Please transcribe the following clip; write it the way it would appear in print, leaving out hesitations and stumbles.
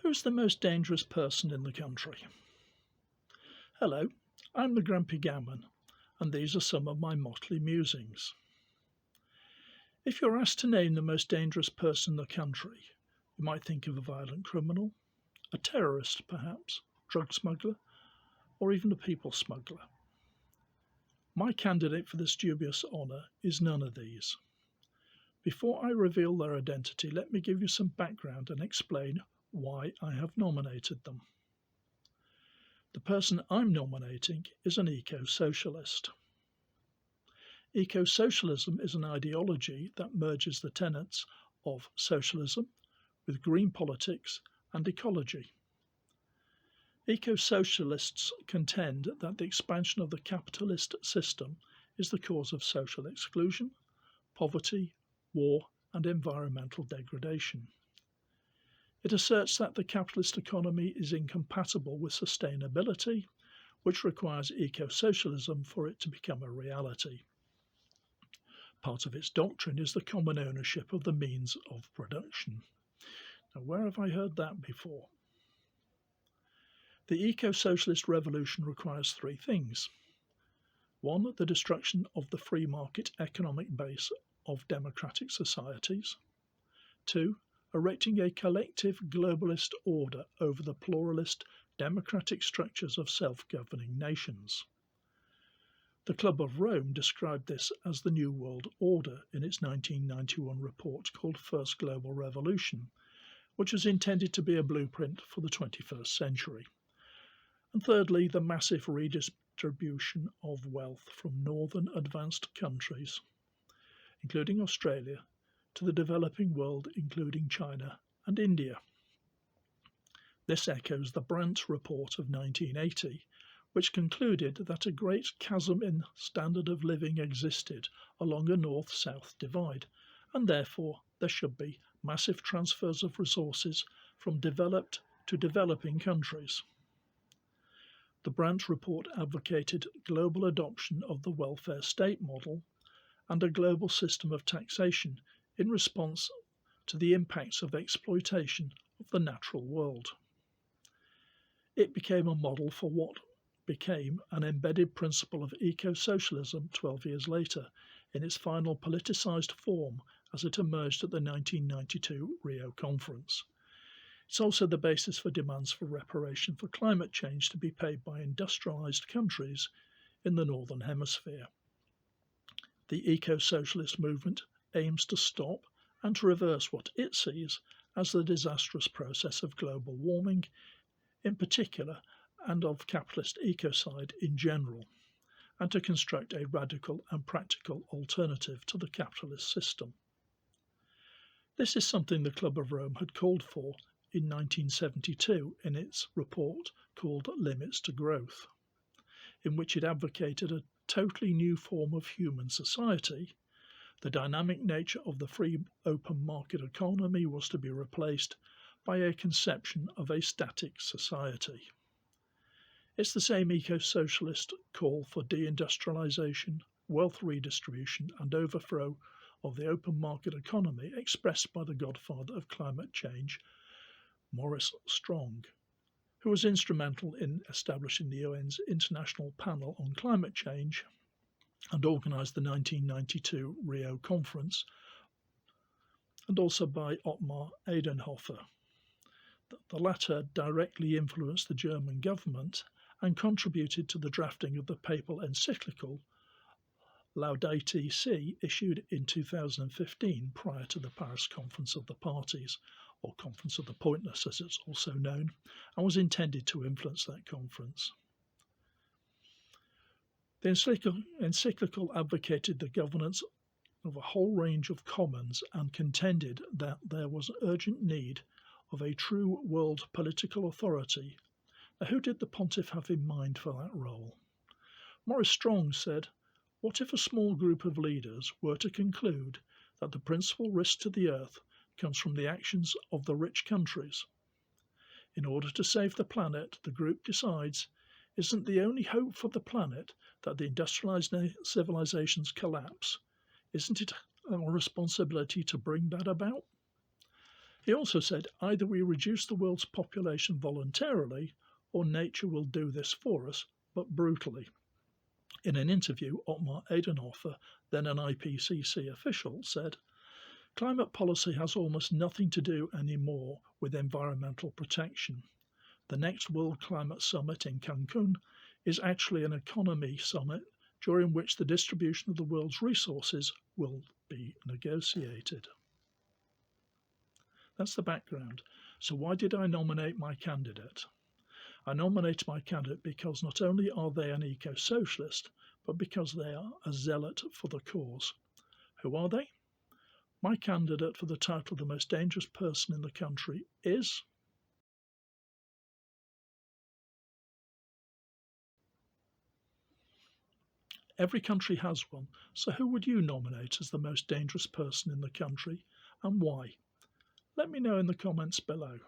Who's the most dangerous person in the country? Hello, I'm the Grumpy Gammon, and these are some of my motley musings. If you're asked to name the most dangerous person in the country, you might think of a violent criminal, a terrorist perhaps, drug smuggler, or even a people smuggler. My candidate for this dubious honour is none of these. Before I reveal their identity, let me give you some background and explain why I have nominated them. The person I'm nominating is an eco-socialist. Eco-socialism is an ideology that merges the tenets of socialism with green politics and ecology. Eco-socialists contend that the expansion of the capitalist system is the cause of social exclusion, poverty, war, and environmental degradation. It asserts that the capitalist economy is incompatible with sustainability, which requires eco-socialism for it to become a reality. Part of its doctrine is the common ownership of the means of production. Now, where have I heard that before? The eco-socialist revolution requires three things. 1. The destruction of the free market economic base of democratic societies. 2. Erecting a collective globalist order over the pluralist democratic structures of self-governing nations. The Club of Rome described this as the New World Order in its 1991 report called First Global Revolution, which was intended to be a blueprint for the 21st century. And thirdly, the massive redistribution of wealth from northern advanced countries, including Australia, to the developing world, including China and India. This echoes the Brandt Report of 1980, which concluded that a great chasm in standard of living existed along a north-south divide, and therefore there should be massive transfers of resources from developed to developing countries. The Brandt Report advocated global adoption of the welfare state model and a global system of taxation in response to the impacts of exploitation of the natural world. It became a model for what became an embedded principle of eco-socialism 12 years later in its final politicized form as it emerged at the 1992 Rio Conference. It's also the basis for demands for reparation for climate change to be paid by industrialized countries in the Northern Hemisphere. The eco-socialist movement aims to stop and to reverse what it sees as the disastrous process of global warming in particular and of capitalist ecocide in general, and to construct a radical and practical alternative to the capitalist system. This is something the Club of Rome had called for in 1972 in its report called Limits to Growth, in which it advocated a totally new form of human society. The dynamic nature of the free open market economy was to be replaced by a conception of a static society. It's the same eco-socialist call for deindustrialization, wealth redistribution and overthrow of the open market economy expressed by the godfather of climate change, Maurice Strong, who was instrumental in establishing the UN's International Panel on Climate Change and organised the 1992 Rio Conference, and also by Ottmar Edenhofer. The latter directly influenced the German government and contributed to the drafting of the papal encyclical Laudate Si, issued in 2015 prior to the Paris Conference of the Parties, or Conference of the Pointless as it's also known, and was intended to influence that conference. The encyclical advocated the governance of a whole range of commons and contended that there was urgent need of a true world political authority. Now, who did the pontiff have in mind for that role? Maurice Strong said, "What if a small group of leaders were to conclude that the principal risk to the earth comes from the actions of the rich countries? In order to save the planet, the group decides, isn't the only hope for the planet that the industrialized civilizations collapse? Isn't it our responsibility to bring that about?" He also said, either we reduce the world's population voluntarily, or nature will do this for us, but brutally. In an interview, Ottmar Edenhofer, then an IPCC official, said, climate policy has almost nothing to do anymore with environmental protection. The next World Climate Summit in Cancun is actually an economy summit during which the distribution of the world's resources will be negotiated. That's the background. So why did I nominate my candidate? I nominated my candidate because not only are they an eco-socialist, but because they are a zealot for the cause. Who are they? My candidate for the title of the most dangerous person in the country is... Every country has one, so who would you nominate as the most dangerous person in the country, and why? Let me know in the comments below.